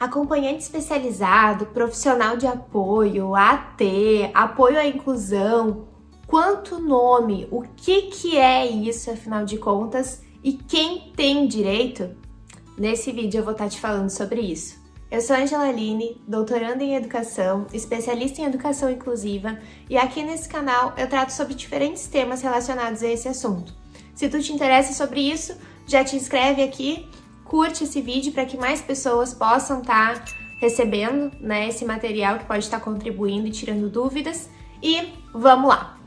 Acompanhante especializado, profissional de apoio, AT, apoio à inclusão, quanto nome, o que é isso, afinal de contas, e quem tem direito? Nesse vídeo eu vou estar te falando sobre isso. Eu sou Angela Aline, doutoranda em educação, especialista em educação inclusiva, e aqui nesse canal eu trato sobre diferentes temas relacionados a esse assunto. Se tu te interessa sobre isso, já te inscreve aqui, curte esse vídeo para que mais pessoas possam estar recebendo, esse material que pode estar contribuindo e tirando dúvidas. E vamos lá!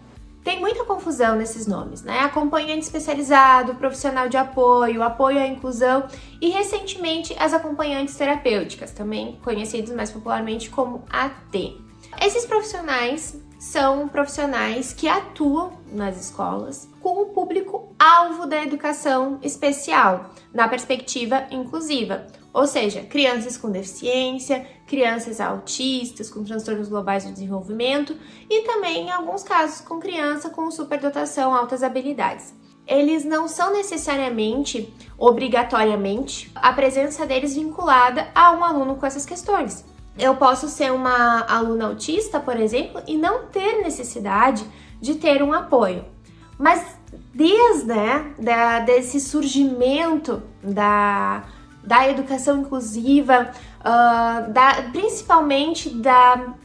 Tem muita confusão nesses nomes, Acompanhante especializado, profissional de apoio, apoio à inclusão e, recentemente, as acompanhantes terapêuticas, também conhecidos mais popularmente como AT. Esses profissionais são profissionais que atuam nas escolas com o público-alvo da educação especial, na perspectiva inclusiva, ou seja, crianças com deficiência, crianças autistas, com transtornos globais do desenvolvimento e também, em alguns casos, com criança com superdotação, altas habilidades. Eles não são necessariamente, obrigatoriamente, a presença deles vinculada a um aluno com essas questões. Eu posso ser uma aluna autista, por exemplo, e não ter necessidade de ter um apoio. Mas desde desse surgimento da educação inclusiva, principalmente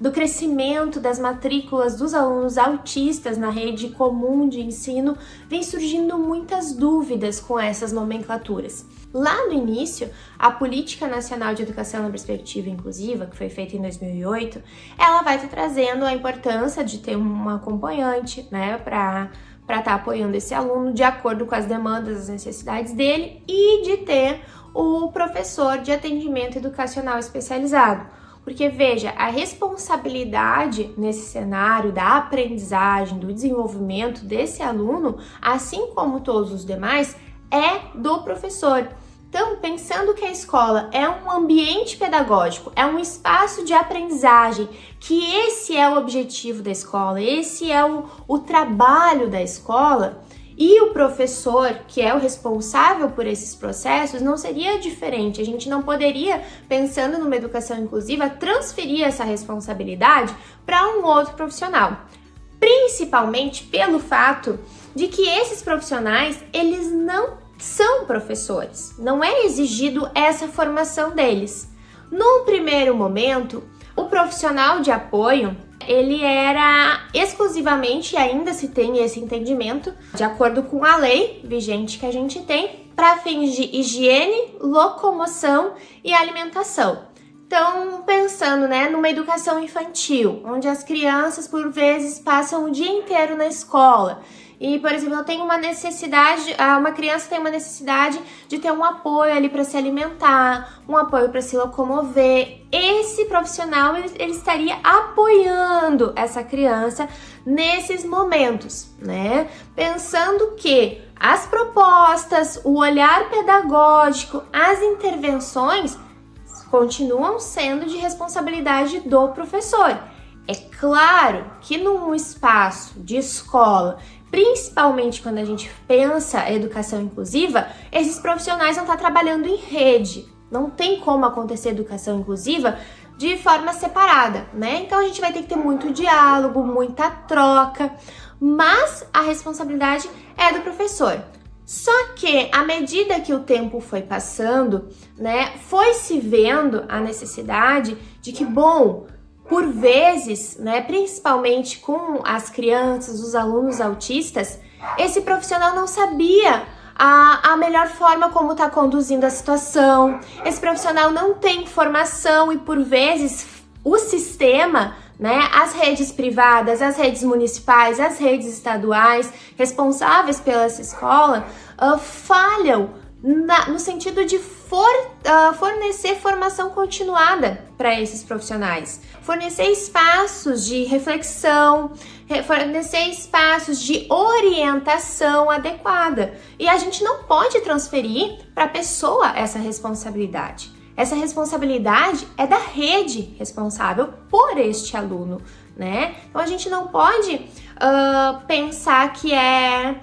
do crescimento das matrículas dos alunos autistas na rede comum de ensino, vem surgindo muitas dúvidas com essas nomenclaturas. Lá no início, a Política Nacional de Educação na Perspectiva Inclusiva, que foi feita em 2008, ela vai estar trazendo a importância de ter um acompanhante, para estar apoiando esse aluno de acordo com as demandas, as necessidades dele, e de ter o professor de atendimento educacional especializado. Porque, veja, a responsabilidade nesse cenário da aprendizagem, do desenvolvimento desse aluno, assim como todos os demais, é do professor. Então, pensando que a escola é um ambiente pedagógico, é um espaço de aprendizagem, que esse é o objetivo da escola, esse é o trabalho da escola, e o professor, que é o responsável por esses processos, não seria diferente. A gente não poderia, pensando numa educação inclusiva, transferir essa responsabilidade para um outro profissional. Principalmente pelo fato de que esses profissionais, eles não são professores. Não é exigido essa formação deles. Num primeiro momento, o profissional de apoio, ele era exclusivamente, e ainda se tem esse entendimento, de acordo com a lei vigente que a gente tem, para fins de higiene, locomoção e alimentação. Então, pensando, numa educação infantil, onde as crianças, por vezes, passam o dia inteiro na escola. E, por exemplo, eu tenho uma necessidade, uma criança tem uma necessidade de ter um apoio ali para se alimentar, um apoio para se locomover. Esse profissional, ele estaria apoiando essa criança nesses momentos, Pensando que as propostas, o olhar pedagógico, as intervenções continuam sendo de responsabilidade do professor. É claro que num espaço de escola, principalmente quando a gente pensa a educação inclusiva, esses profissionais vão estar trabalhando em rede. Não tem como acontecer educação inclusiva de forma separada, Então a gente vai ter que ter muito diálogo, muita troca, mas a responsabilidade é do professor. Só que, à medida que o tempo foi passando, foi se vendo a necessidade de que, por vezes, principalmente com as crianças, os alunos autistas, esse profissional não sabia a melhor forma como está conduzindo a situação. Esse profissional não tem formação e, por vezes, o sistema, as redes privadas, as redes municipais, as redes estaduais responsáveis pela essa escola falham no sentido de fornecer formação continuada para esses profissionais, fornecer espaços de reflexão, fornecer espaços de orientação adequada. E a gente não pode transferir para a pessoa essa responsabilidade. Essa responsabilidade é da rede responsável por este aluno, Então a gente não pode pensar que é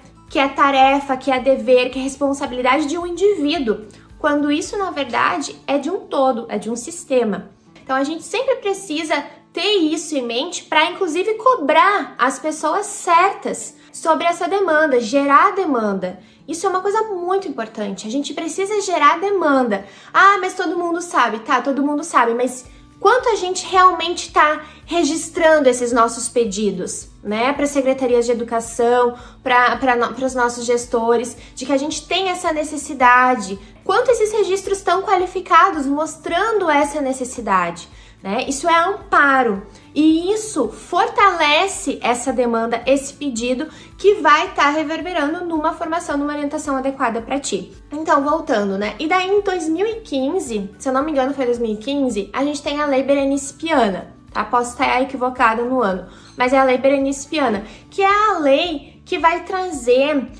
tarefa, que é dever, que é responsabilidade de um indivíduo. quando isso, na verdade, é de um todo, é de um sistema. Então, a gente sempre precisa ter isso em mente para, inclusive, cobrar as pessoas certas sobre essa demanda, gerar demanda. Isso é uma coisa muito importante. A gente precisa gerar demanda. Ah, mas todo mundo sabe. Tá, todo mundo sabe, mas quanto a gente realmente está registrando esses nossos pedidos, né? Para as secretarias de educação, para os nossos gestores, de que a gente tem essa necessidade. Quanto esses registros estão qualificados, mostrando essa necessidade, né? Isso é amparo. E isso fortalece essa demanda, esse pedido que vai estar reverberando numa formação, numa orientação adequada para ti. Então, voltando, né? E daí em 2015, se eu não me engano foi 2015, a gente tem a Lei Berenice Piana, tá? Posso estar equivocada no ano, mas é a Lei Berenice Piana, que é a lei que vai trazer,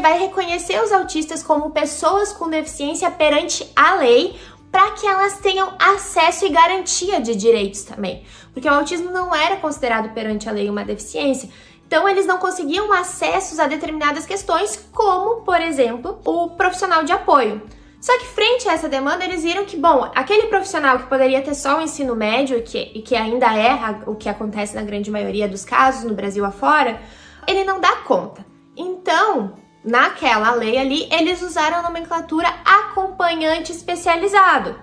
vai reconhecer os autistas como pessoas com deficiência perante a lei, para que elas tenham acesso e garantia de direitos também. Porque o autismo não era considerado perante a lei uma deficiência, então eles não conseguiam acessos a determinadas questões, como, por exemplo, o profissional de apoio. Só que frente a essa demanda, eles viram que, bom, aquele profissional que poderia ter só o ensino médio, e que ainda é o que acontece na grande maioria dos casos, no Brasil afora, ele não dá conta. Então, naquela lei ali, eles usaram a nomenclatura acompanhante especializado,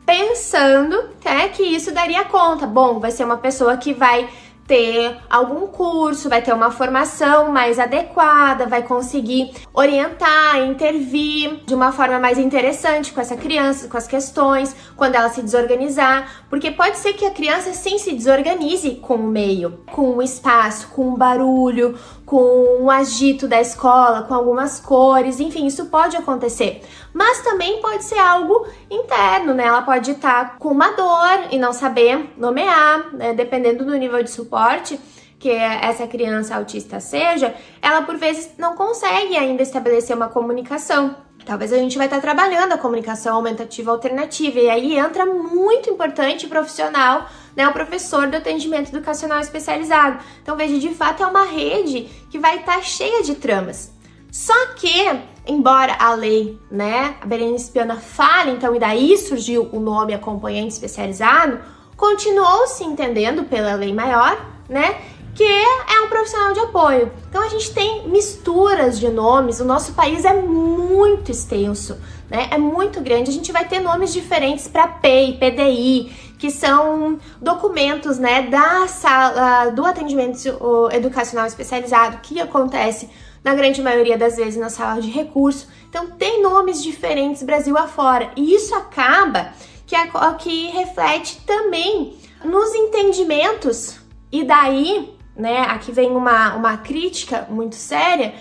pensando, né, que isso daria conta. Bom, vai ser uma pessoa que vai ter algum curso, vai ter uma formação mais adequada, vai conseguir orientar, intervir de uma forma mais interessante com essa criança, com as questões, quando ela se desorganizar, porque pode ser que a criança sim se desorganize com o meio, com o espaço, com o barulho, com o agito da escola, com algumas cores, enfim, isso pode acontecer. Mas também pode ser algo interno, né? Ela pode estar com uma dor e não saber nomear, né? Dependendo do nível de suporte que essa criança autista seja, ela por vezes não consegue ainda estabelecer uma comunicação. Talvez a gente vai estar trabalhando a comunicação aumentativa alternativa, e aí entra muito importante o profissional, né, o professor do atendimento educacional especializado. Então veja, de fato é uma rede que vai estar cheia de tramas. Só que, embora a lei, né, a Berenice Piana fale, então, e daí surgiu o nome acompanhante especializado, continuou se entendendo pela lei maior, né, que é um profissional de apoio. Então a gente tem misturas de nomes, o nosso país é muito extenso, né? É muito grande, a gente vai ter nomes diferentes para PEI, PDI, que são documentos, né, da sala do atendimento educacional especializado, que acontece na grande maioria das vezes na sala de recurso. Então tem nomes diferentes Brasil afora, e isso acaba que reflete também nos entendimentos, e daí, né, aqui vem uma crítica muito séria,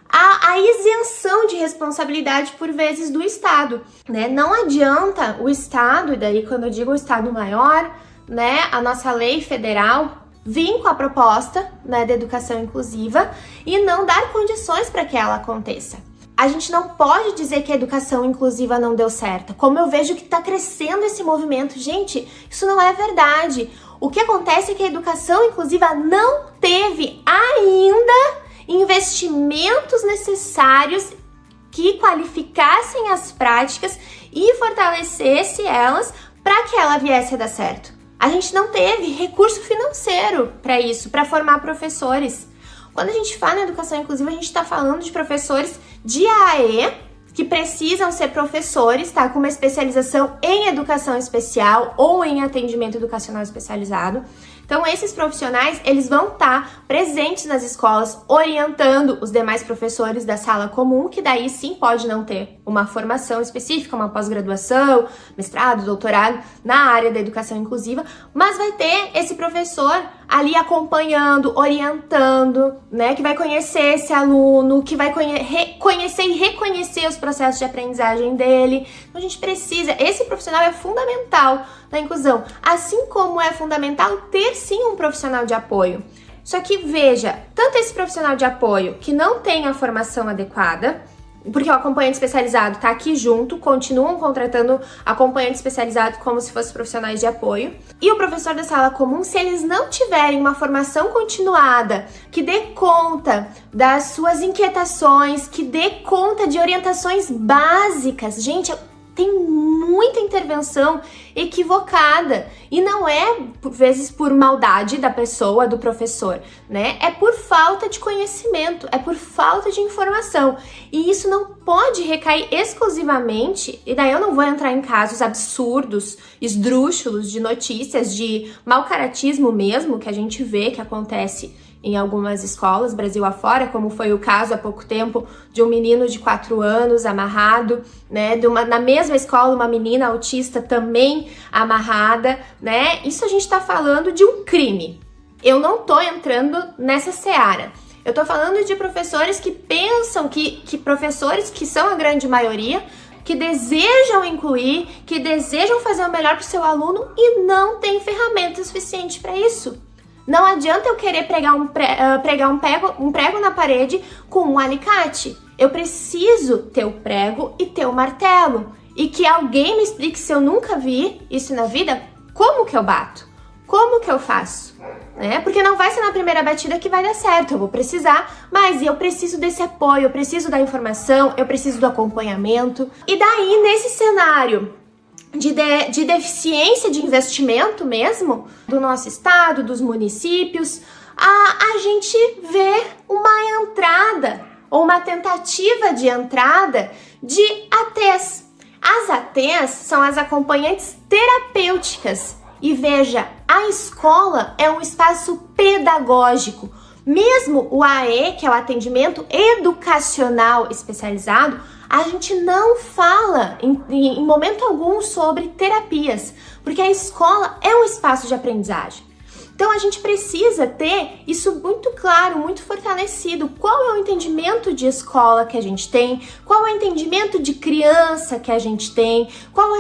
a isenção de responsabilidade por vezes do Estado, né? Não adianta o Estado, e daí quando eu digo o Estado maior, né, a nossa lei federal vir com a proposta, né, da educação inclusiva e não dar condições para que ela aconteça. A gente não pode dizer que a educação inclusiva não deu certo, como eu vejo que está crescendo esse movimento. Gente, isso não é verdade. O que acontece é que a educação inclusiva não teve ainda investimentos necessários que qualificassem as práticas e fortalecesse elas para que ela viesse a dar certo. A gente não teve recurso financeiro para isso, para formar professores. Quando a gente fala em educação inclusiva, a gente está falando de professores de AE que precisam ser professores, tá? Com uma especialização em educação especial ou em atendimento educacional especializado. Então, esses profissionais, eles vão estar presentes nas escolas, orientando os demais professores da sala comum, que daí sim pode não ter uma formação específica, uma pós-graduação, mestrado, doutorado na área da educação inclusiva, mas vai ter esse professor ali acompanhando, orientando, né, que vai conhecer esse aluno, que vai conhecer e reconhecer os processos de aprendizagem dele. Então, a gente precisa, esse profissional é fundamental na inclusão, assim como é fundamental ter sim um profissional de apoio. Só que veja, tanto esse profissional de apoio que não tem a formação adequada, porque o acompanhante especializado está aqui junto, continuam contratando acompanhante especializado como se fossem profissionais de apoio. E o professor da sala comum, se eles não tiverem uma formação continuada que dê conta das suas inquietações, que dê conta de orientações básicas, gente, tem muita intervenção equivocada e não é, por vezes, por maldade da pessoa, do professor, né? É por falta de conhecimento, é por falta de informação. E isso não pode recair exclusivamente, e daí eu não vou entrar em casos absurdos, esdrúxulos de notícias, de mau caratismo mesmo, que a gente vê que acontece em algumas escolas, Brasil afora, como foi o caso há pouco tempo de um menino de 4 anos amarrado, né, na mesma escola uma menina autista também amarrada, né, isso a gente tá falando de um crime. Eu não tô entrando nessa seara. Eu tô falando de professores que pensam que professores que são a grande maioria, que desejam incluir, que desejam fazer o melhor pro seu aluno e não tem ferramenta suficiente para isso. Não adianta eu querer pregar um prego na parede com um alicate. Eu preciso ter o prego e ter o martelo. E que alguém me explique, se eu nunca vi isso na vida, como que eu bato? Como que eu faço? Né? Porque não vai ser na primeira batida que vai dar certo. Eu vou precisar, mas eu preciso desse apoio, eu preciso da informação, eu preciso do acompanhamento. E daí, nesse cenário de deficiência de investimento mesmo, do nosso estado, dos municípios, a gente vê uma entrada, ou uma tentativa de entrada de ATs. As ATs são as acompanhantes terapêuticas. E veja, a escola é um espaço pedagógico. Mesmo o AE, que é o atendimento educacional especializado, a gente não fala em momento algum sobre terapias, porque a escola é um espaço de aprendizagem. Então a gente precisa ter isso muito claro, muito fortalecido. Qual é o entendimento de escola que a gente tem? Qual é o entendimento de criança que a gente tem? Qual é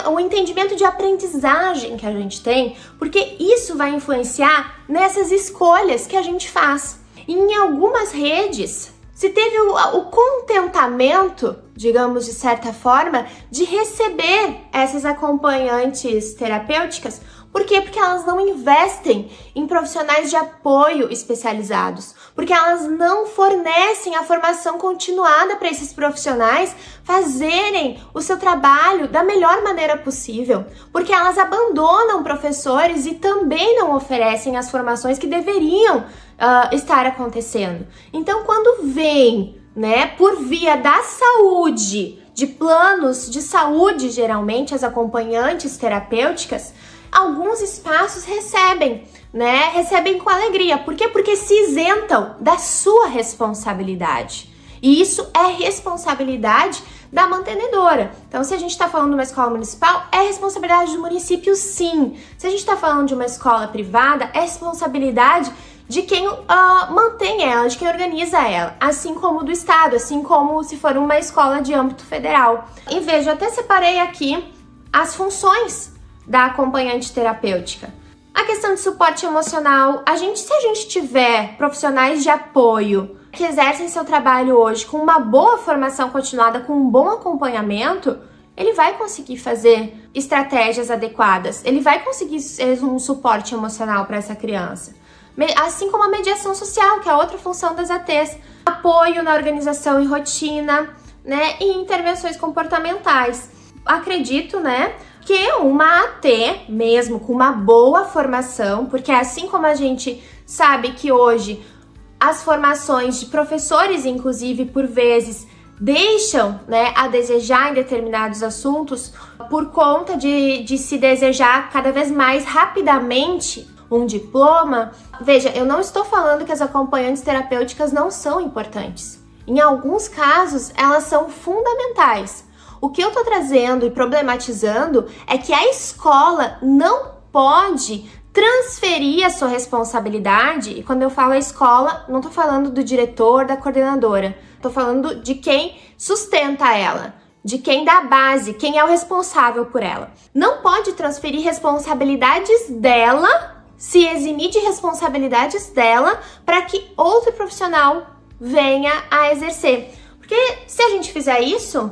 o entendimento de aprendizagem que a gente tem? Porque isso vai influenciar nessas escolhas que a gente faz. E em algumas redes, se teve o contentamento, digamos de certa forma, de receber essas acompanhantes terapêuticas. Por quê? Porque elas não investem em profissionais de apoio especializados, porque elas não fornecem a formação continuada para esses profissionais fazerem o seu trabalho da melhor maneira possível, porque elas abandonam professores e também não oferecem as formações que deveriam estar acontecendo. Então, quando vem, né, por via da saúde, de planos de saúde, geralmente, as acompanhantes terapêuticas, alguns espaços recebem, né? Recebem com alegria. Por quê? Porque se isentam da sua responsabilidade. E isso é responsabilidade da mantenedora. Então, se a gente está falando de uma escola municipal, é responsabilidade do município, sim. Se a gente está falando de uma escola privada, é responsabilidade de quem mantém ela, de quem organiza ela, assim como do Estado, assim como se for uma escola de âmbito federal. E veja, eu até separei aqui as funções da acompanhante terapêutica. A questão de suporte emocional, se a gente tiver profissionais de apoio que exercem seu trabalho hoje com uma boa formação continuada, com um bom acompanhamento, ele vai conseguir fazer estratégias adequadas, ele vai conseguir um suporte emocional para essa criança. Assim como a mediação social, que é outra função das ATs, apoio na organização e rotina, né, e intervenções comportamentais. Acredito, né, que uma AT, mesmo com uma boa formação, porque assim como a gente sabe que hoje as formações de professores, inclusive, por vezes, deixam, né, a desejar em determinados assuntos por conta de se desejar cada vez mais rapidamente um diploma. Veja, eu não estou falando que as acompanhantes terapêuticas não são importantes. Em alguns casos, elas são fundamentais. O que eu tô trazendo e problematizando é que a escola não pode transferir a sua responsabilidade, e quando eu falo a escola, não tô falando do diretor, da coordenadora, tô falando de quem sustenta ela, de quem dá a base, quem é o responsável por ela. Não pode transferir responsabilidades dela, se eximir de responsabilidades dela para que outro profissional venha a exercer. Porque se a gente fizer isso,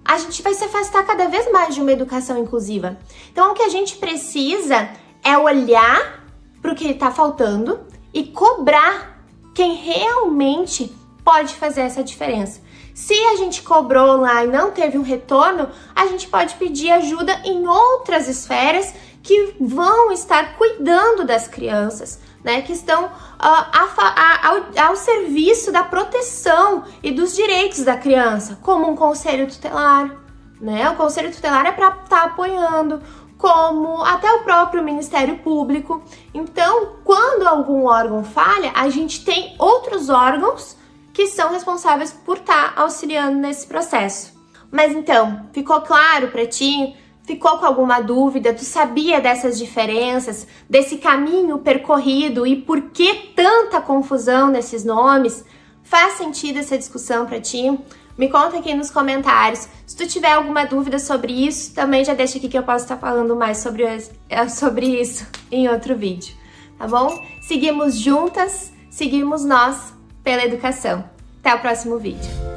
a gente vai se afastar cada vez mais de uma educação inclusiva. Então, o que a gente precisa é olhar para o que está faltando e cobrar quem realmente pode fazer essa diferença. Se a gente cobrou lá e não teve um retorno, a gente pode pedir ajuda em outras esferas que vão estar cuidando das crianças, né? Que estão ao serviço da proteção e dos direitos da criança, como um conselho tutelar, né? O conselho tutelar é para estar apoiando, como até o próprio Ministério Público. Então, quando algum órgão falha, a gente tem outros órgãos que são responsáveis por estar auxiliando nesse processo. Mas então, ficou claro para ti? Ficou com alguma dúvida? Tu sabia dessas diferenças, desse caminho percorrido e por que tanta confusão nesses nomes? Faz sentido essa discussão para ti? Me conta aqui nos comentários. Se tu tiver alguma dúvida sobre isso, também já deixa aqui que eu posso estar falando mais sobre isso em outro vídeo, tá bom? Seguimos juntas, seguimos nós pela educação. Até o próximo vídeo.